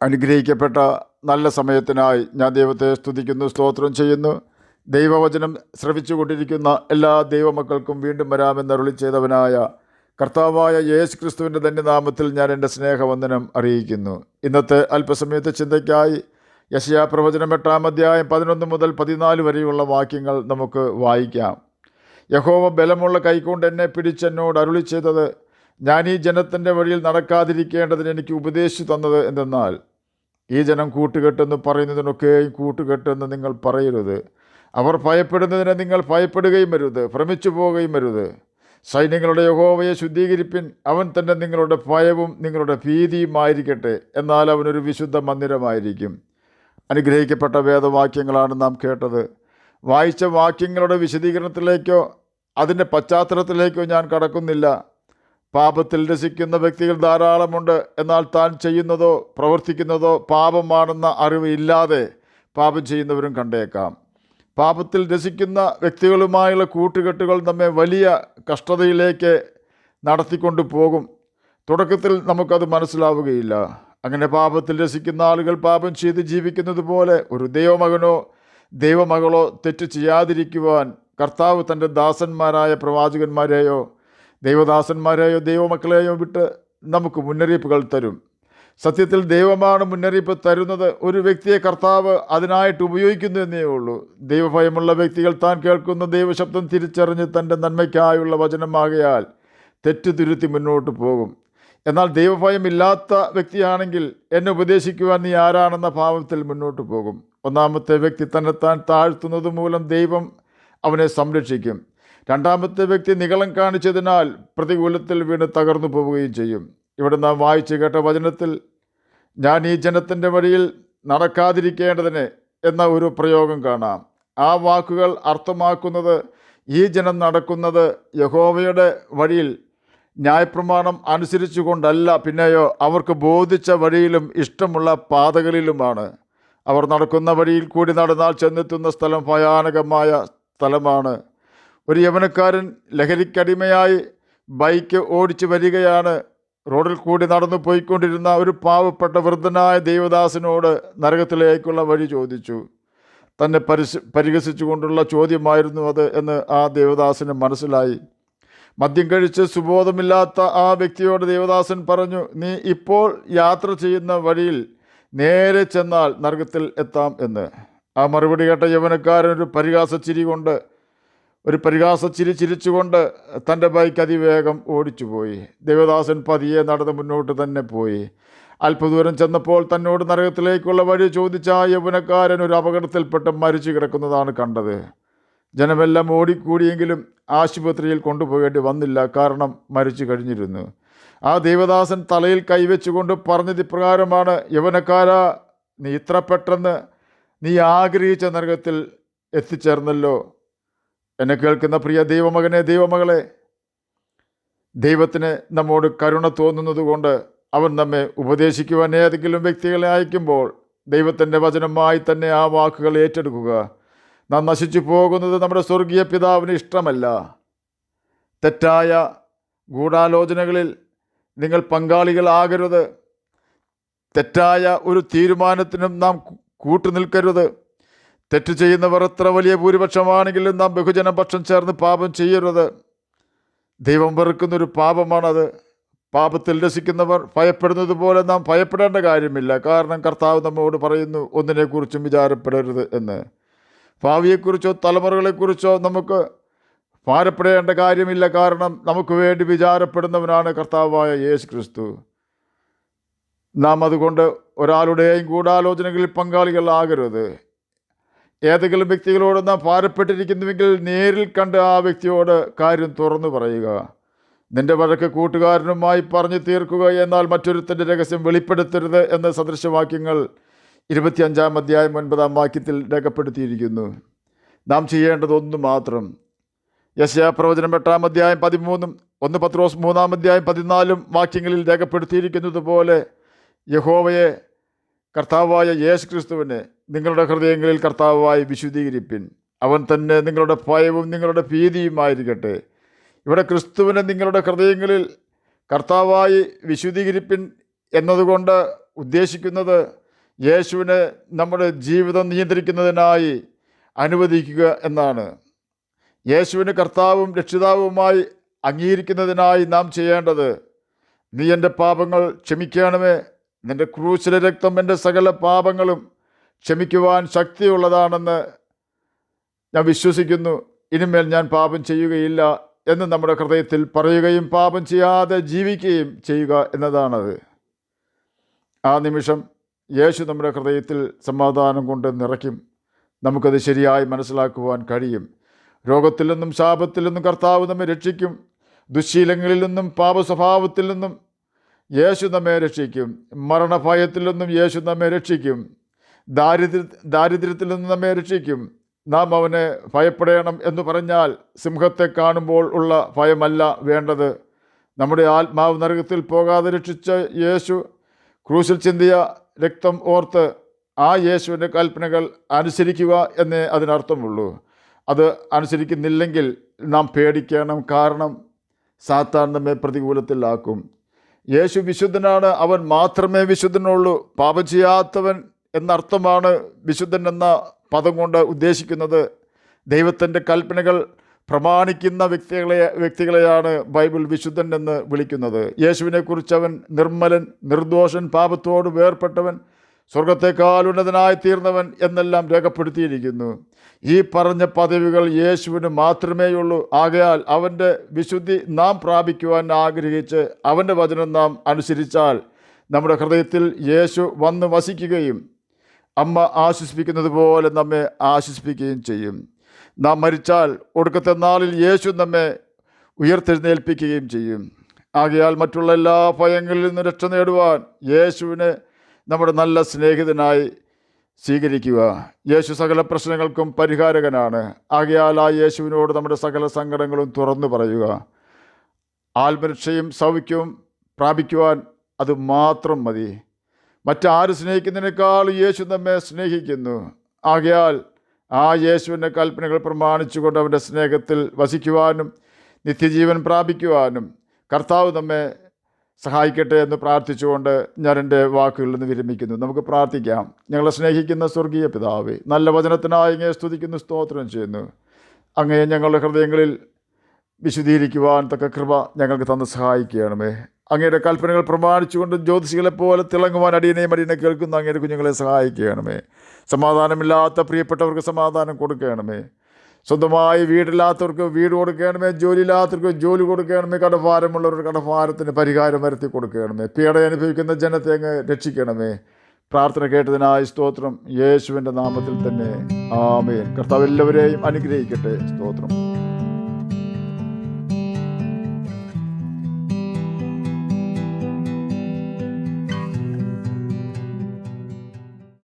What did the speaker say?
അനുഗ്രഹിക്കപ്പെട്ട നല്ല സമയത്തിനായി ഞാൻ ദൈവത്തെ സ്തുതിക്കുന്നു, സ്തോത്രം ചെയ്യുന്നു. ദൈവവചനം ശ്രവിച്ചുകൊണ്ടിരിക്കുന്ന എല്ലാ ദൈവമക്കൾക്കും വീണ്ടും വരാമെന്നരുളി ചെയ്തവനായ കർത്താവായ യേശു ക്രിസ്തുവിൻ്റെ തന്നെ നാമത്തിൽ ഞാൻ എൻ്റെ സ്നേഹവന്ദനം അറിയിക്കുന്നു. ഇന്നത്തെ അല്പസമയത്തെ ചിന്തയ്ക്കായി യെശയ്യാ പ്രവചനം 8-ാം അധ്യായം 11 മുതൽ 14 വരെയുള്ള വാക്യങ്ങൾ നമുക്ക് വായിക്കാം. യഹോവ ബലമുള്ള കൈകൊണ്ട് എന്നെ പിടിച്ചെന്നോട് അരുളി ചെയ്തത്, ഞാൻ ഈ ജനത്തിൻ്റെ വഴിയിൽ നടക്കാതിരിക്കേണ്ടതിന് എനിക്ക് ഉപദേശിച്ചു തന്നത് എന്തെന്നാൽ, ഈ ജനം കൂട്ടുകെട്ടെന്ന് പറയുന്നതിനൊക്കെയും കൂട്ടുകെട്ടെന്ന് നിങ്ങൾ പറയരുത്. അവർ ഭയപ്പെടുന്നതിന് നിങ്ങൾ ഭയപ്പെടുകയും വരുത്, ഭ്രമിച്ചു പോവുകയും വരുത്. സൈന്യങ്ങളുടെ യഹോവയെ ശുദ്ധീകരിപ്പിൻ, അവൻ തന്നെ നിങ്ങളുടെ ഭയവും നിങ്ങളുടെ ഭീതിയുമായിരിക്കട്ടെ, എന്നാൽ അവനൊരു വിശുദ്ധ മന്ദിരമായിരിക്കും. അനുഗ്രഹിക്കപ്പെട്ട വേദവാക്യങ്ങളാണ് നാം കേട്ടത്. വായിച്ച വാക്യങ്ങളുടെ വിശദീകരണത്തിലേക്കോ അതിൻ്റെ പശ്ചാത്തലത്തിലേക്കോ ഞാൻ കടക്കുന്നില്ല. പാപത്തിൽ രസിക്കുന്ന വ്യക്തികൾ ധാരാളമുണ്ട്. എന്നാൽ താൻ ചെയ്യുന്നതോ പ്രവർത്തിക്കുന്നതോ പാപമാണെന്ന അറിവ് ഇല്ലാതെ പാപം ചെയ്യുന്നവരും കണ്ടേക്കാം. പാപത്തിൽ രസിക്കുന്ന വ്യക്തികളുമായുള്ള കൂട്ടുകെട്ടുകൾ നമ്മെ വലിയ കഷ്ടതയിലേക്ക് നടത്തിക്കൊണ്ടു പോകും. തുടക്കത്തിൽ നമുക്കത് മനസ്സിലാവുകയില്ല. അങ്ങനെ പാപത്തിൽ രസിക്കുന്ന ആളുകൾ പാപം ചെയ്ത് ജീവിക്കുന്നത് പോലെ ഒരു ദൈവമകനോ ദൈവമകളോ തെറ്റ് ചെയ്യാതിരിക്കുവാൻ കർത്താവ് തൻ്റെ ദാസന്മാരായ പ്രവാചകന്മാരെയോ ദൈവദാസന്മാരെയോ ദൈവമക്കളെയോ വിട്ട് നമുക്ക് മുന്നറിയിപ്പുകൾ തരും. സത്യത്തിൽ ദൈവമാണ് മുന്നറിയിപ്പ് തരുന്നത്. ഒരു വ്യക്തിയെ കർത്താവ് അതിനായിട്ട് ഉപയോഗിക്കുന്നു എന്നേ ഉള്ളൂ. ദൈവഭയമുള്ള വ്യക്തികൾ താൻ കേൾക്കുന്ന ദൈവശബ്ദം തിരിച്ചറിഞ്ഞ് തൻ്റെ നന്മയ്ക്കായുള്ള വചനമാകയാൽ തെറ്റ് തിരുത്തി മുന്നോട്ട് പോകും. എന്നാൽ ദൈവഭയമില്ലാത്ത വ്യക്തിയാണെങ്കിൽ എന്നെ ഉപദേശിക്കുവാൻ നീ ആരാണെന്ന ഭാവത്തിൽ മുന്നോട്ട് പോകും. ഒന്നാമത്തെ വ്യക്തി തന്നെത്താൻ താഴ്ത്തുന്നത് മൂലം ദൈവം അവനെ സംരക്ഷിക്കും. രണ്ടാമത്തെ വ്യക്തി നിഗളം കാണിച്ചതിനാൽ പ്രതികൂലത്തിൽ വീണ് തകർന്നു പോവുകയും ചെയ്യും. ഇവിടെ നാം വായിച്ചു കേട്ട വചനത്തിൽ ഞാൻ ഈ ജനത്തിൻ്റെ വഴിയിൽ നടക്കാതിരിക്കേണ്ടതിന് എന്ന ഒരു പ്രയോഗം കാണാം. ആ വാക്കുകൾ അർത്ഥമാക്കുന്നത് ഈ ജനം നടക്കുന്നത് യഹോവയുടെ വഴിയിൽ ന്യായപ്രമാണം അനുസരിച്ചു കൊണ്ടല്ല, പിന്നെയോ അവർക്ക് ബോധിച്ച വഴിയിലും ഇഷ്ടമുള്ള പാതകളിലുമാണ്. അവർ നടക്കുന്ന വഴിയിൽ കൂടി നടന്നാൽ ചെന്നെത്തുന്ന സ്ഥലം ഭയാനകമായ സ്ഥലമാണ്. ഒരു യവനക്കാരൻ ലഹരിക്കടിമയായി ബൈക്ക് ഓടിച്ചു വരികയാണ്. റോഡിൽ കൂടി നടന്നു പോയിക്കൊണ്ടിരുന്ന ഒരു പാവപ്പെട്ട വൃദ്ധനായ ദൈവദാസനോട് നരകത്തിലേക്കുള്ള വഴി ചോദിച്ചു. തന്നെ പരിഹസിച്ചുകൊണ്ടുള്ള ചോദ്യമായിരുന്നു അത് എന്ന് ആ ദേവദാസന് മനസ്സിലായി. മദ്യം കഴിച്ച് സുബോധമില്ലാത്ത ആ വ്യക്തിയോട് ദേവദാസൻ പറഞ്ഞു, നീ ഇപ്പോൾ യാത്ര ചെയ്യുന്ന വഴിയിൽ നേരെ ചെന്നാൽ നരകത്തിൽ എത്താം എന്ന്. ആ മറുപടി കേട്ട യവനക്കാരൻ ഒരു പരിഹാസച്ചിരി ചിരിച്ചുകൊണ്ട് തൻ്റെ ബൈക്ക് അതിവേഗം ഓടിച്ചുപോയി. ദേവദാസൻ പതിയെ നടന്ന് മുന്നോട്ട് തന്നെ പോയി. അല്പദൂരം ചെന്നപ്പോൾ തന്നോട് നരകത്തിലേക്കുള്ള വഴി ചോദിച്ച ആ യൗവനക്കാരൻ ഒരു അപകടത്തിൽപ്പെട്ട് മരിച്ചു കിടക്കുന്നതാണ് കണ്ടത്. ജനമെല്ലാം ഓടിക്കൂടിയെങ്കിലും ആശുപത്രിയിൽ കൊണ്ടുപോകേണ്ടി വന്നില്ല, കാരണം മരിച്ചു കഴിഞ്ഞിരുന്നു. ആ ദേവദാസൻ തലയിൽ കൈവച്ചുകൊണ്ട് പറഞ്ഞത് ഇപ്രകാരമാണ്, യൗവനക്കാരാ, നീ ഇത്ര പെട്ടെന്ന് നീ ആഗ്രഹിച്ച നരകത്തിൽ എത്തിച്ചേർന്നല്ലോ. എന്നെ കേൾക്കുന്ന പ്രിയ ദൈവമകനെ, ദൈവമകളെ, ദൈവത്തിന് നമ്മോട് കരുണ തോന്നുന്നത് കൊണ്ട് അവൻ നമ്മെ ഉപദേശിക്കുവാൻ ഏതെങ്കിലും വ്യക്തികളെ അയക്കുമ്പോൾ ദൈവത്തിൻ്റെ വചനമായി തന്നെ ആ വാക്കുകൾ ഏറ്റെടുക്കുക. നാം നശിച്ചു പോകുന്നത് നമ്മുടെ സ്വർഗീയ പിതാവിന് ഇഷ്ടമല്ല. തെറ്റായ ഗൂഢാലോചനകളിൽ നിങ്ങൾ പങ്കാളികളാകരുത്. തെറ്റായ ഒരു തീരുമാനത്തിനും നാം കൂട്ടുനിൽക്കരുത്. തെറ്റ് ചെയ്യുന്നവർ എത്ര വലിയ ഭൂരിപക്ഷമാണെങ്കിലും നാം ബഹുജനപക്ഷം ചേർന്ന് പാപം ചെയ്യരുത്. ദൈവം വെറുക്കുന്നൊരു പാപമാണത്. പാപത്തിൽ രസിക്കുന്നവർ ഭയപ്പെടുന്നത് പോലെ നാം ഭയപ്പെടേണ്ട കാര്യമില്ല. കാരണം കർത്താവ് നമ്മോട് പറയുന്നു, ഒന്നിനെക്കുറിച്ചും വിചാരപ്പെടരുത് എന്ന്. ഭാവിയെക്കുറിച്ചോ തലമുറകളെക്കുറിച്ചോ നമുക്ക് ഭാരപ്പെടേണ്ട കാര്യമില്ല. കാരണം നമുക്ക് വേണ്ടി വിചാരപ്പെടുന്നവനാണ് കർത്താവായ യേശു ക്രിസ്തു. നാം അതുകൊണ്ട് ഒരാളുടെയും ഗൂഢാലോചനകളിൽ പങ്കാളികളാകരുത്. ഏതെങ്കിലും വ്യക്തികളോട് നാം ഭാരപ്പെട്ടിരിക്കുന്നുവെങ്കിൽ നേരിൽ കണ്ട് ആ വ്യക്തിയോട് കാര്യം തുറന്നു പറയുക. നിന്റെ വഴക്ക് കൂട്ടുകാരനുമായി പറഞ്ഞു തീർക്കുക, എന്നാൽ മറ്റൊരുത്തൻ്റെ രഹസ്യം വെളിപ്പെടുത്തരുത് എന്ന് സദൃശവാക്യങ്ങൾ 25-ാം അധ്യായം 9-ാം വാക്യത്തിൽ രേഖപ്പെടുത്തിയിരിക്കുന്നു. നാം ചെയ്യേണ്ടത് ഒന്ന് മാത്രം. യെശയ്യാ പ്രവചനം 8-ാം അധ്യായം 13-ഉം 1 പത്രോസ് 3-ാം അധ്യായം 14 വാക്യങ്ങളിൽ രേഖപ്പെടുത്തിയിരിക്കുന്നത് പോലെ യഹോവയെ, കർത്താവായ യേശു ക്രിസ്തുവിനെ നിങ്ങളുടെ ഹൃദയങ്ങളിൽ കർത്താവായി വിശുദ്ധീകരിപ്പിൻ, അവൻ തന്നെ നിങ്ങളുടെ ഭയവും നിങ്ങളുടെ ഭീതിയുമായിരിക്കട്ടെ. ഇവിടെ ക്രിസ്തുവിനെ നിങ്ങളുടെ ഹൃദയങ്ങളിൽ കർത്താവായി വിശുദ്ധീകരിപ്പിൻ എന്നതുകൊണ്ട് ഉദ്ദേശിക്കുന്നത് യേശുവിനെ നമ്മുടെ ജീവിതം നിയന്ത്രിക്കുന്നതിനായി അനുവദിക്കുക എന്നാണ്. യേശുവിന് കർത്താവും രക്ഷിതാവുമായി അംഗീകരിക്കുന്നതിനായി നാം ചെയ്യേണ്ടത്, നീ എൻ്റെ പാപങ്ങൾ ക്ഷമിക്കണമേ, നിൻ്റെ ക്രൂശിലെ രക്തം എൻ്റെ സകല പാപങ്ങളും ക്ഷമിക്കുവാൻ ശക്തിയുള്ളതാണെന്ന് ഞാൻ വിശ്വസിക്കുന്നു, ഇനിമേൽ ഞാൻ പാപം ചെയ്യുകയില്ല എന്ന് നമ്മുടെ ഹൃദയത്തിൽ പറയുകയും പാപം ചെയ്യാതെ ജീവിക്കുകയും ചെയ്യുക എന്നതാണത്. ആ നിമിഷം യേശു നമ്മുടെ ഹൃദയത്തിൽ സമാധാനം കൊണ്ട് നിറയ്ക്കും. നമുക്കത് ശരിയായി മനസ്സിലാക്കുവാൻ കഴിയും. രോഗത്തിൽ നിന്നും ശാപത്തിൽ നിന്നും കർത്താവ് നമ്മെ രക്ഷിക്കും. ദുശ്ശീലങ്ങളിൽ നിന്നും പാപസ്വഭാവത്തിൽ നിന്നും യേശു നമ്മെ രക്ഷിക്കും. മരണഭയത്തിൽ നിന്നും യേശു നമ്മെ രക്ഷിക്കും. ദാരിദ്ര്യത്തിൽ നിന്നും നമ്മെ രക്ഷിക്കും. നാം അവനെ ഭയപ്പെടണം എന്ന് പറഞ്ഞാൽ സിംഹത്തെ കാണുമ്പോൾ ഉള്ള ഭയമല്ല വേണ്ടത്. നമ്മുടെ ആത്മാവ് നരകത്തിൽ പോകാതെ രക്ഷിച്ച യേശു ക്രൂശിൽ ചിന്തിയ രക്തം ഓർത്ത് ആ യേശുവിൻ്റെ കൽപ്പനകൾ അനുസരിക്കുക എന്നേ അതിനർത്ഥമുള്ളൂ. അത് അനുസരിക്കുന്നില്ലെങ്കിൽ നാം പേടിക്കണം. കാരണം സാത്താൻ നമ്മെ പ്രതികൂലത്തിലാക്കും. യേശു വിശുദ്ധനാണ്, അവൻ മാത്രമേ വിശുദ്ധനുള്ളൂ. പാപം ചെയ്യാത്തവൻ എന്നർത്ഥമാണ് വിശുദ്ധൻ എന്ന പദം കൊണ്ട് ഉദ്ദേശിക്കുന്നത്. ദൈവത്തിൻ്റെ കൽപ്പനകൾ പ്രമാണിക്കുന്ന വ്യക്തികളെയാണ് ബൈബിൾ വിശുദ്ധൻ എന്ന് വിളിക്കുന്നത്. യേശുവിനെക്കുറിച്ച് അവൻ നിർമ്മലൻ, നിർദോഷൻ, പാപത്തോട് വേർപെട്ടവൻ, സ്വർഗത്തെക്കാൾ ഉന്നതനായി തീർന്നവൻ എന്നെല്ലാം രേഖപ്പെടുത്തിയിരിക്കുന്നു. ഈ പറഞ്ഞ പദവികൾ യേശുവിന് മാത്രമേയുള്ളൂ. ആകയാൽ അവൻ്റെ വിശുദ്ധി നാം പ്രാപിക്കുവാൻ ആഗ്രഹിച്ച് അവൻ്റെ വചനം നാം അനുസരിച്ചാൽ നമ്മുടെ ഹൃദയത്തിൽ യേശു വന്ന് വസിക്കുകയും അമ്മ ആശ്വസിപ്പിക്കുന്നത് പോലെ നമ്മെ ആശ്വസിപ്പിക്കുകയും ചെയ്യും. നാം മരിച്ചാൽ ഒടുക്കത്തെ നാളിൽ യേശു നമ്മെ ഉയർത്തെഴുന്നേൽപ്പിക്കുകയും ചെയ്യും. ആകയാൽ മറ്റുള്ള എല്ലാ ഭയങ്ങളിൽ നിന്ന് രക്ഷ നേടുവാൻ യേശുവിനെ നമ്മുടെ നല്ല സ്നേഹിതനായി സ്വീകരിക്കുക. യേശു സകല പ്രശ്നങ്ങൾക്കും പരിഹാരകനാണ്. ആകയാൽ ആ യേശുവിനോട് നമ്മുടെ സകല സങ്കടങ്ങളും തുറന്നു പറയുക. ആത്മരക്ഷയും സൗഖ്യവും പ്രാപിക്കുവാൻ അത് മാത്രം മതി. മറ്റാര് സ്നേഹിക്കുന്നതിനേക്കാൾ യേശു നമ്മെ സ്നേഹിക്കുന്നു. ആകയാൽ ആ യേശുവിൻ്റെ കൽപ്പനകൾ പ്രമാണിച്ചുകൊണ്ട് അവൻ്റെ സ്നേഹത്തിൽ വസിക്കുവാനും നിത്യജീവൻ പ്രാപിക്കുവാനും കർത്താവ് നമ്മെ സഹായിക്കട്ടെ എന്ന് പ്രാർത്ഥിച്ചുകൊണ്ട് ഞാൻ എൻ്റെ വാക്കുകളിൽ നിന്ന് വിരമിക്കുന്നു. നമുക്ക് പ്രാർത്ഥിക്കാം. ഞങ്ങളെ സ്നേഹിക്കുന്ന സ്വർഗീയ പിതാവേ, നല്ല വചനത്തിനായി അങ്ങയെ സ്തുതിക്കുന്നു, സ്തോത്രം ചെയ്യുന്നു. അങ്ങയെ ഞങ്ങളുടെ ഹൃദയങ്ങളിൽ വിശുദ്ധീകരിക്കുവാൻ തക്ക കൃപ ഞങ്ങൾക്ക് തന്ന് സഹായിക്കുകയാണമേ. അങ്ങയുടെ കൽപ്പനകൾ പ്രമാണിച്ചുകൊണ്ട് ജ്യോതിഷികളെപ്പോലെ തിളങ്ങുവാൻ അടിയനെ കേൾക്കുന്ന അങ്ങയുടെ കുഞ്ഞുങ്ങളെ സഹായിക്കുകയാണമേ. സമാധാനമില്ലാത്ത പ്രിയപ്പെട്ടവർക്ക് സമാധാനം കൊടുക്കുകയാണമേ. സ്വന്തമായി വീടില്ലാത്തവർക്ക് വീട് കൊടുക്കണമേ. ജോലിയില്ലാത്തവർക്ക് ജോലി കൊടുക്കണമേ. കടഭാരമുള്ളവർക്ക് കടഭാരത്തിന് പരിഹാരം വരുത്തി കൊടുക്കണമേ. പീഡ അനുഭവിക്കുന്ന ജനത്തെ അങ്ങ് രക്ഷിക്കണമേ. പ്രാർത്ഥന കേട്ടതിനായി സ്തോത്രം. യേശുവിൻ്റെ നാമത്തിൽ തന്നെ ആമേൻ. കർത്താവ് എല്ലാവരെയും അനുഗ്രഹിക്കട്ടെ. സ്തോത്രം.